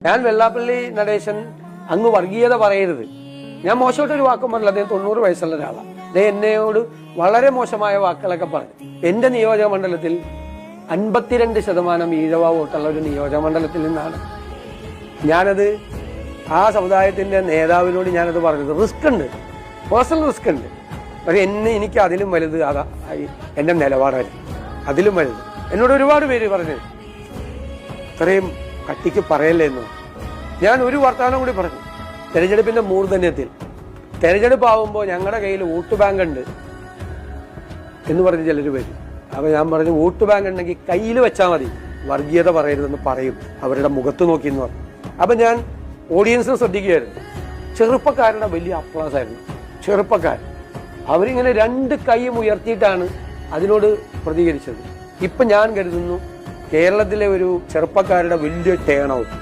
ഞാൻ വെള്ളാപ്പള്ളി നടേശൻ അങ്ങ് വർഗീയത പറയരുത്, ഞാൻ മോശമായിട്ടൊരു വാക്കും പറഞ്ഞില്ല. അദ്ദേഹം 90 വയസ്സുള്ള ഒരാളാണ്. അദ്ദേഹം എന്നോട് വളരെ മോശമായ വാക്കുകളൊക്കെ പറഞ്ഞു. എന്റെ നിയോജക മണ്ഡലത്തിൽ 52% ഈഴവ വോട്ടുള്ള ഒരു നിയോജക മണ്ഡലത്തിൽ നിന്നാണ് ഞാനത് ആ സമുദായത്തിന്റെ നേതാവിനോട് ഞാനത് പറഞ്ഞത്. റിസ്ക് ഉണ്ട്, പേഴ്സണൽ റിസ്ക് ഉണ്ട്. പക്ഷെ എനിക്ക് അതിലും വലുത് അതാ എന്റെ നിലപാടായിരുന്നു. അതിലും വലുത് എന്നോട് ഒരുപാട് പേര് പറഞ്ഞു ഇത്രയും കട്ടിക്ക് പറയല്ലേ എന്ന്. ഞാൻ ഒരു വർത്തമാനം കൂടി പറഞ്ഞു. തെരഞ്ഞെടുപ്പിന്റെ മൂർധന്യത്തിൽ തെരഞ്ഞെടുപ്പ് ആവുമ്പോൾ ഞങ്ങളുടെ കയ്യിൽ വോട്ട് ബാങ്ക് ഉണ്ട് എന്ന് പറഞ്ഞ് ചിലർ വരും. അപ്പൊ ഞാൻ പറഞ്ഞു വോട്ട് ബാങ്ക് ഉണ്ടെങ്കിൽ കയ്യിൽ വെച്ചാൽ മതി, വർഗീയത പറയരുതെന്ന് പറയും അവരുടെ മുഖത്ത് നോക്കി എന്ന് പറഞ്ഞു. അപ്പൊ ഞാൻ ഓഡിയൻസിനെ ശ്രദ്ധിക്കുകയായിരുന്നു. ചെറുപ്പക്കാരുടെ വലിയ അപ്ലാസ് ആയിരുന്നു. ചെറുപ്പക്കാർ അവരിങ്ങനെ 2 കൈയും ഉയർത്തിയിട്ടാണ് അതിനോട് പ്രതികരിച്ചത്. ഇപ്പൊ ഞാൻ കരുതുന്നു കേരളത്തിലെ ഒരു ചെറുപ്പക്കാരുടെ വലിയ ടേൺ ഔട്ട്